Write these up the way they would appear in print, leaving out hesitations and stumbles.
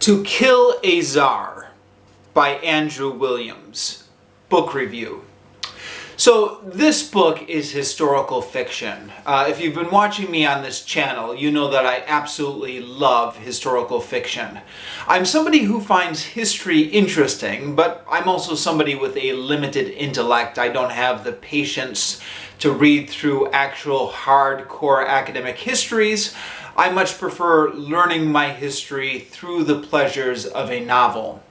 To Kill a Tsar by Andrew Williams. Book review. So this book is historical fiction. If you've been watching me on this channel, you know that I absolutely love historical fiction. I'm somebody who finds history interesting, but I'm also somebody with a limited intellect. I don't have the patience to read through actual hardcore academic histories. I much prefer learning my history through the pleasures of a novel.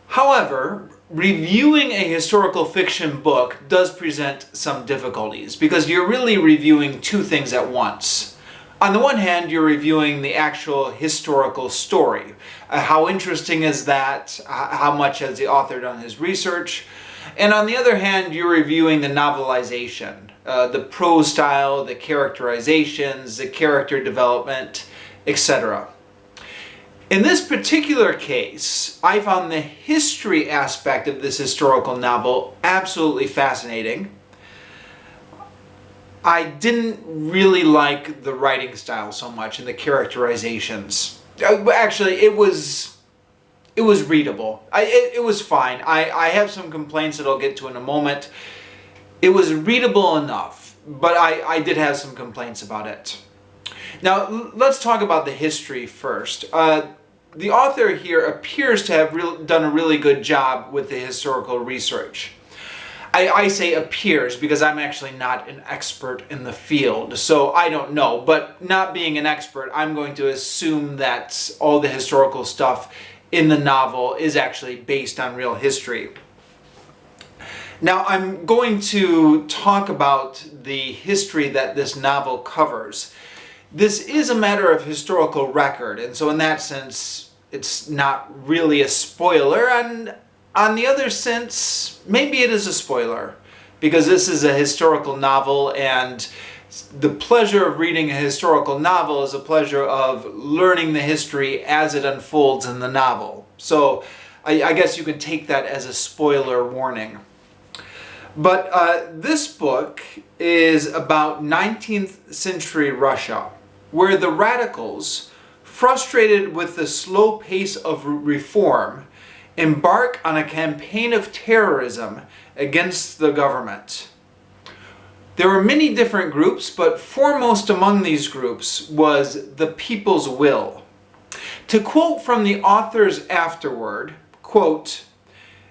However, reviewing a historical fiction book does present some difficulties because you're really reviewing two things at once. On the one hand, you're reviewing the actual historical story. How interesting is that? How much has the author done his research? And on the other hand, you're reviewing the novelization, the prose style, the characterizations, the character development, etc. In this particular case, I found the history aspect of this historical novel absolutely fascinating. I didn't really like the writing style so much and the characterizations. Actually, it was readable. It was fine. I have some complaints that I'll get to in a moment. It was readable enough, but I did have some complaints about it. Now, let's talk about the history first. The author here appears to have done a really good job with the historical research. I say appears because I'm actually not an expert in the field, so I don't know. But not being an expert, I'm going to assume that all the historical stuff in the novel is actually based on real history. Now, I'm going to talk about the history that this novel covers. This is a matter of historical record, and so in that sense, it's not really a spoiler, and on the other sense, maybe it is a spoiler, because this is a historical novel, and the pleasure of reading a historical novel is a pleasure of learning the history as it unfolds in the novel. So I guess you can take that as a spoiler warning. But this book is about 19th century Russia, where the radicals, frustrated with the slow pace of reform, embark on a campaign of terrorism against the government. There were many different groups, but foremost among these groups was the people's will. To quote from the authors afterward, quote,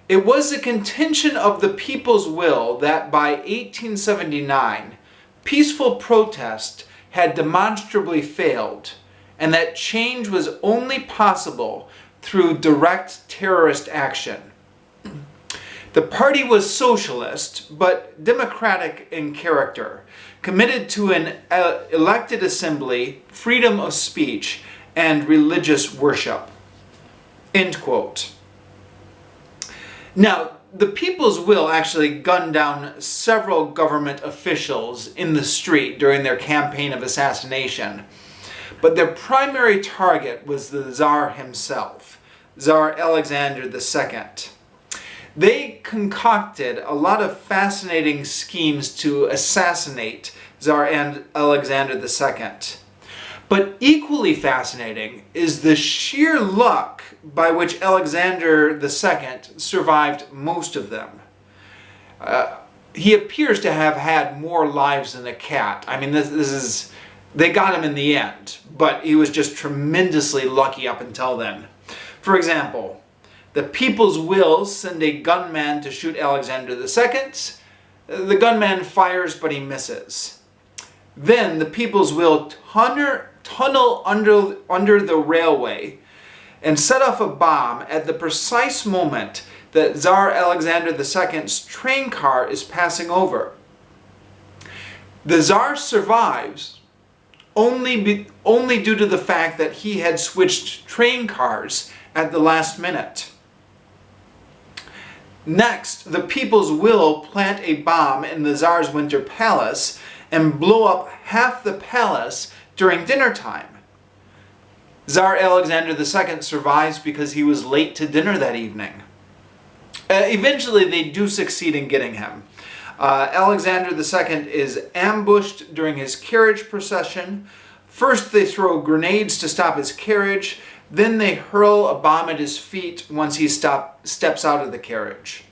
"It was the contention of the people's will that by 1879, peaceful protest had demonstrably failed, and that change was only possible through direct terrorist action. The party was socialist, but democratic in character, committed to an elected assembly, freedom of speech, and religious worship." End quote. Now, the people's will actually gunned down several government officials in the street during their campaign of assassination. But their primary target was the Tsar himself, Tsar Alexander II. They concocted a lot of fascinating schemes to assassinate Tsar Alexander II. But equally fascinating is the sheer luck by which Alexander II survived most of them. He appears to have had more lives than a cat. I mean, they got him in the end, but he was just tremendously lucky up until then. For example, the people's will send a gunman to shoot Alexander II. The gunman fires, but he misses. Then the people's will tunnel under the railway and set off a bomb at the precise moment that Tsar Alexander II's train car is passing over. The Tsar survives only due to the fact that he had switched train cars at the last minute. Next, the people's will plant a bomb in the Tsar's winter palace and blow up half the palace during dinner time. Tsar Alexander II survives because he was late to dinner that evening. Eventually, they do succeed in getting him. Alexander II is ambushed during his carriage procession. First, they throw grenades to stop his carriage. Then they hurl a bomb at his feet once he steps out of the carriage.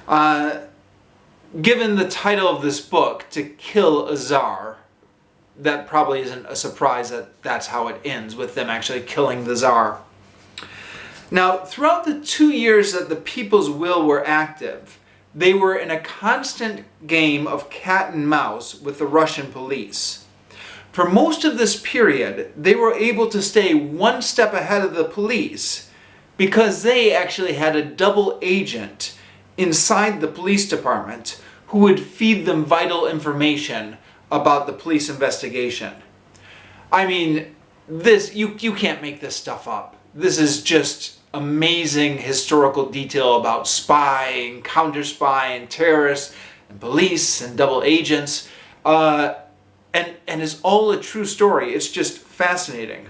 Given the title of this book, To Kill a Tsar, that probably isn't a surprise that that's how it ends, with them actually killing the Tsar. Now, throughout the 2 years that the People's Will were active, they were in a constant game of cat and mouse with the Russian police. For most of this period, they were able to stay one step ahead of the police because they actually had a double agent inside the police department who would feed them vital information about the police investigation. I mean, you can't make this stuff up. This is just amazing historical detail about spying, counter-spy, and terrorists, and police, and double agents. And is all a true story. It's just fascinating.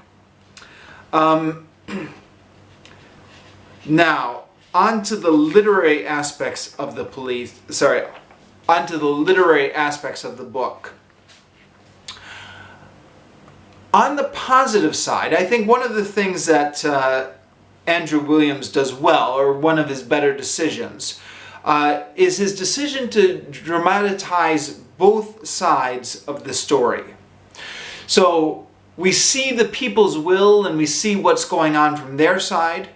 Now, on to the literary aspects of the book. On the positive side, I think one of the things that Andrew Williams does well, or one of his better decisions, is his decision to dramatize both sides of the story. So we see the people's will and we see what's going on from their side,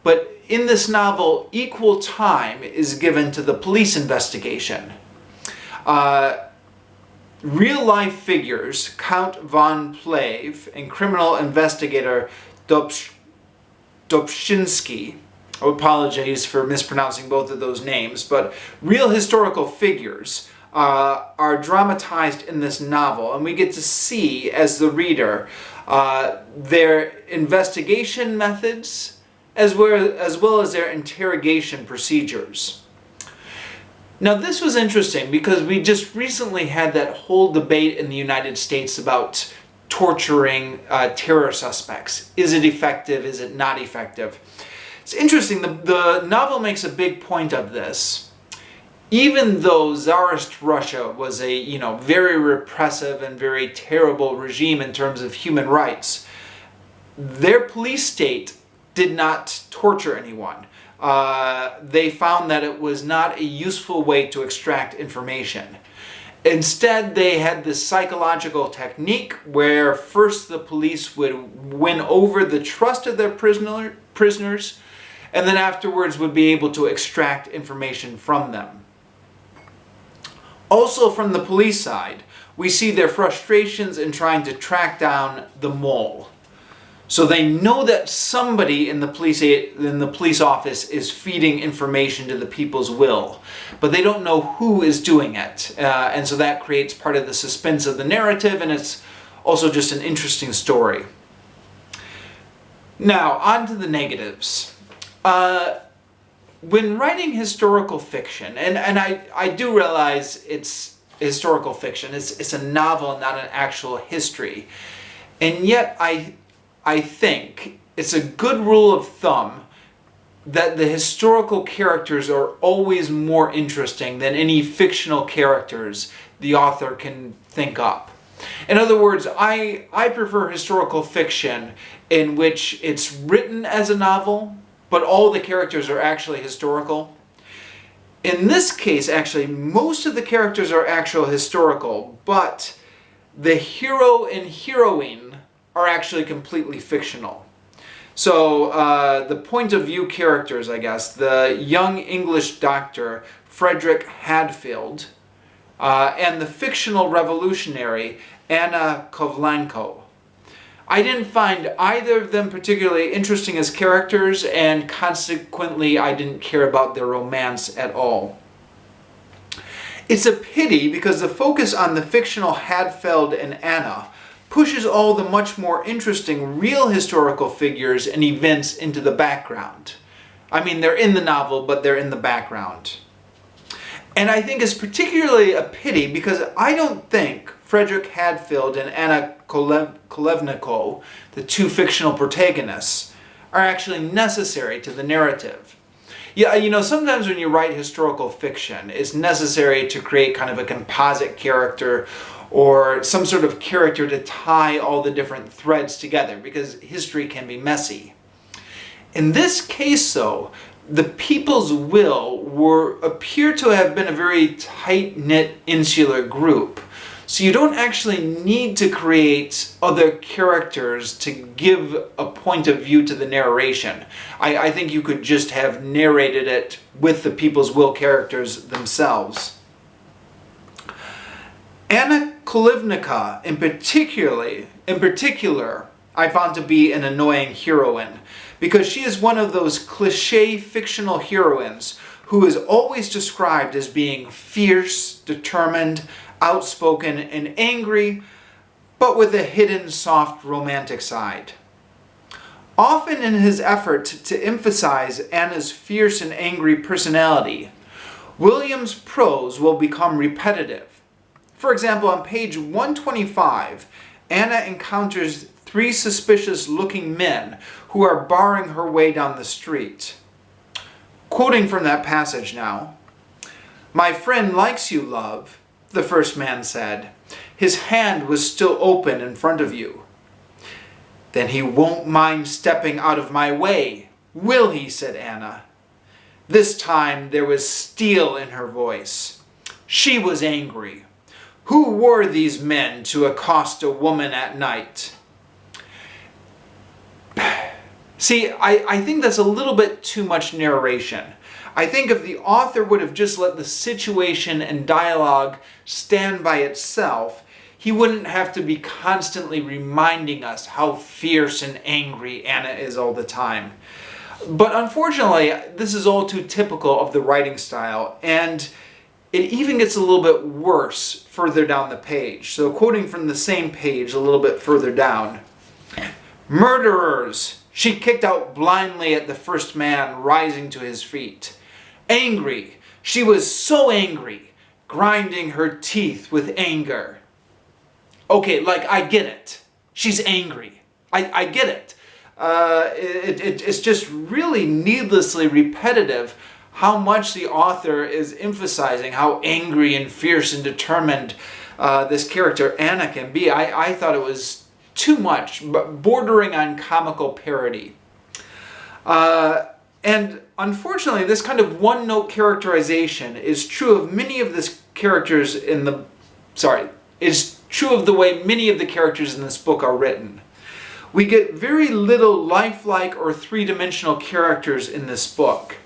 but in this novel, equal time is given to the police investigation. Real-life figures, Count von Plave and criminal investigator Dobzhinsky, I apologize for mispronouncing both of those names, but real historical figures are dramatized in this novel, and we get to see, as the reader, their investigation methods as well as their interrogation procedures. Now, this was interesting because we just recently had that whole debate in the United States about torturing terror suspects. Is it effective? Is it not effective? It's interesting. The novel makes a big point of this. Even though Tsarist Russia was a very repressive and very terrible regime in terms of human rights, their police state did not torture anyone. They found that it was not a useful way to extract information. Instead, they had this psychological technique where first the police would win over the trust of their prisoners, and then afterwards would be able to extract information from them. Also, from the police side, we see their frustrations in trying to track down the mole. So they know that somebody in the police office is feeding information to the people's will, but they don't know who is doing it. And so that creates part of the suspense of the narrative, and it's also just an interesting story. Now, on to the negatives. When writing historical fiction, and I do realize it's historical fiction, it's a novel, not an actual history, and yet I think it's a good rule of thumb that the historical characters are always more interesting than any fictional characters the author can think up. In other words, I prefer historical fiction in which it's written as a novel, but all the characters are actually historical. In this case, actually, most of the characters are actual historical, but the hero and heroine are actually completely fictional. So the point of view characters, I guess, the young English doctor Frederick Hadfield and the fictional revolutionary Anna Kovlenko. I didn't find either of them particularly interesting as characters, and consequently I didn't care about their romance at all. It's a pity because the focus on the fictional Hadfield and Anna pushes all the much more interesting real historical figures and events into the background. I mean, they're in the novel, but they're in the background. And I think it's particularly a pity because I don't think Frederick Hadfield and Anna Kalivnika, the two fictional protagonists, are actually necessary to the narrative. Yeah, sometimes when you write historical fiction, it's necessary to create kind of a composite character or some sort of character to tie all the different threads together, because history can be messy. In this case, though, the people's will appear to have been a very tight-knit, insular group. So you don't actually need to create other characters to give a point of view to the narration. I think you could just have narrated it with the people's will characters themselves. Anna Kalivnika, in particular, I found to be an annoying heroine, because she is one of those cliché fictional heroines who is always described as being fierce, determined, outspoken, and angry, but with a hidden soft romantic side. Often in his effort to emphasize Anna's fierce and angry personality, William's prose will become repetitive. For example, on page 125, Anna encounters 3 suspicious-looking men who are barring her way down the street. Quoting from that passage now, "My friend likes you, love," the first man said. "His hand was still open in front of you." "Then he won't mind stepping out of my way, will he?" said Anna. This time there was steel in her voice. She was angry. Who were these men to accost a woman at night? See, I think that's a little bit too much narration. I think if the author would have just let the situation and dialogue stand by itself, he wouldn't have to be constantly reminding us how fierce and angry Anna is all the time. But unfortunately, this is all too typical of the writing style, and it even gets a little bit worse further down the page. So quoting from the same page a little bit further down, "Murderers!" She kicked out blindly at the first man rising to his feet. Angry. She was so angry, grinding her teeth with anger. Okay, I get it. She's angry. I get it. It's just really needlessly repetitive how much the author is emphasizing how angry and fierce and determined this character Anna can be. I thought it was too much, but bordering on comical parody. And unfortunately, this kind of one-note characterization is true of many of the characters in the... is true of the way many of the characters in this book are written. We get very little lifelike or three-dimensional characters in this book.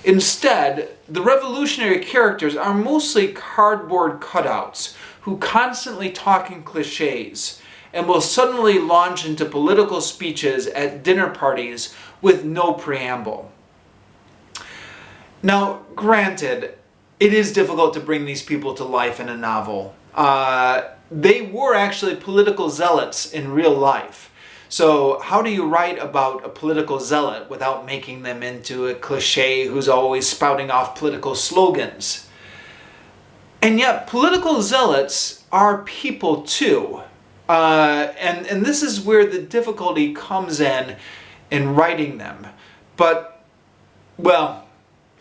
Instead, the revolutionary characters are mostly cardboard cutouts who constantly talk in cliches and will suddenly launch into political speeches at dinner parties with no preamble. Now, granted, it is difficult to bring these people to life in a novel. They were actually political zealots in real life. So how do you write about a political zealot without making them into a cliche who's always spouting off political slogans? And yet, political zealots are people too. And this is where the difficulty comes in writing them. But, well,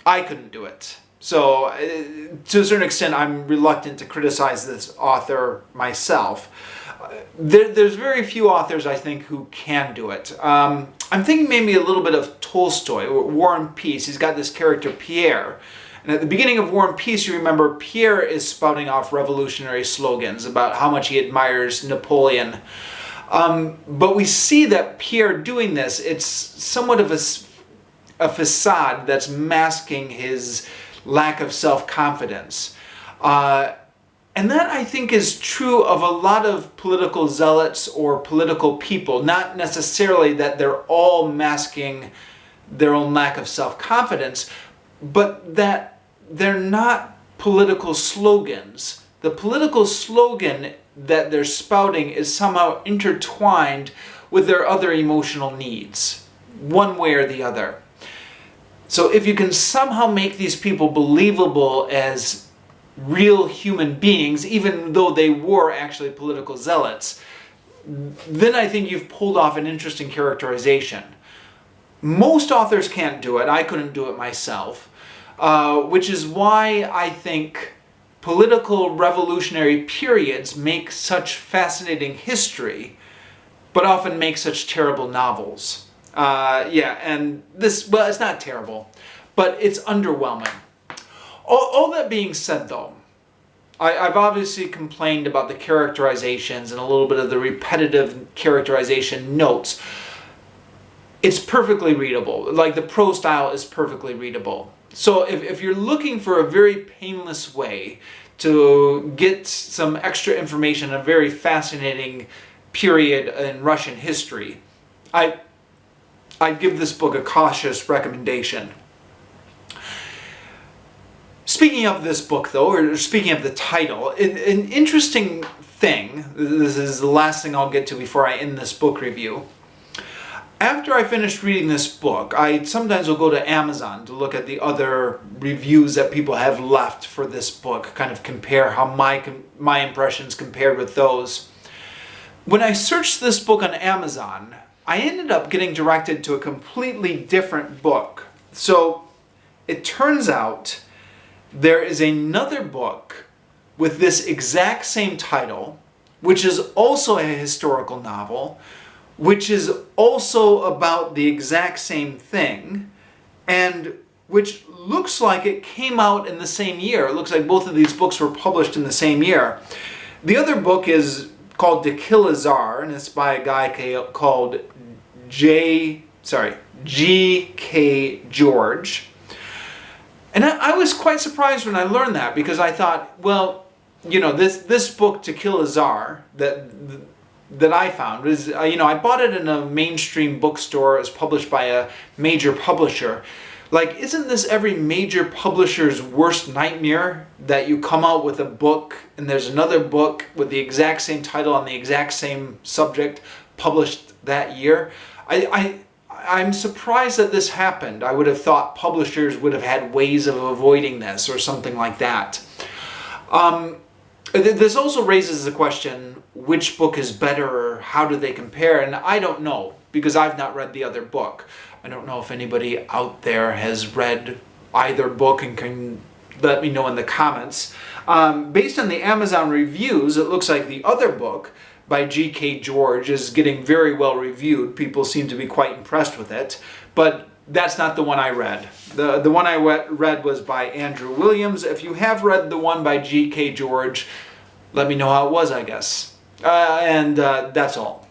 I couldn't do it. So, to a certain extent, I'm reluctant to criticize this author myself. There's very few authors, I think, who can do it. I'm thinking maybe a little bit of Tolstoy, or War and Peace. He's got this character, Pierre. And at the beginning of War and Peace, you remember, Pierre is spouting off revolutionary slogans about how much he admires Napoleon. But we see that Pierre doing this, it's somewhat of a facade that's masking his lack of self-confidence. And that, I think, is true of a lot of political zealots or political people. Not necessarily that they're all masking their own lack of self-confidence, but that they're not political slogans. The political slogan that they're spouting is somehow intertwined with their other emotional needs, one way or the other. So if you can somehow make these people believable as real human beings, even though they were actually political zealots, then I think you've pulled off an interesting characterization. Most authors can't do it. I couldn't do it myself, which is why I think political revolutionary periods make such fascinating history, but often make such terrible novels. Yeah, and this, well, it's not terrible, but it's underwhelming. All that being said, though, I've obviously complained about the characterizations and a little bit of the repetitive characterization notes. It's perfectly readable. Like, the prose style is perfectly readable. So if you're looking for a very painless way to get some extra information on a very fascinating period in Russian history, I'd give this book a cautious recommendation. Speaking of this book, though, or speaking of the title, an interesting thing, this is the last thing I'll get to before I end this book review. After I finished reading this book, I sometimes will go to Amazon to look at the other reviews that people have left for this book, kind of compare how my impressions compared with those. When I searched this book on Amazon, I ended up getting directed to a completely different book. So it turns out there is another book with this exact same title, which is also a historical novel, which is also about the exact same thing, and which looks like it came out in the same year. It looks like both of these books were published in the same year. The other book is called To Kill a Tsar, and it's by a guy called G.K. George. And I was quite surprised when I learned that, because I thought, well, you know, this book, To Kill a Tsar, that I found was, you know, I bought it in a mainstream bookstore. It was published by a major publisher. Like, isn't this every major publisher's worst nightmare, that you come out with a book and there's another book with the exact same title on the exact same subject published that year? I'm surprised that this happened. I would have thought publishers would have had ways of avoiding this or something like that. This also raises the question, which book is better, or how do they compare? And I don't know, because I've not read the other book. I don't know if anybody out there has read either book and can let me know in the comments. Based on the Amazon reviews, it looks like the other book by G.K. George is getting very well reviewed. People seem to be quite impressed with it, but that's not the one I read. The one I read was by Andrew Williams. If you have read the one by G.K. George, let me know how it was, I guess. And that's all.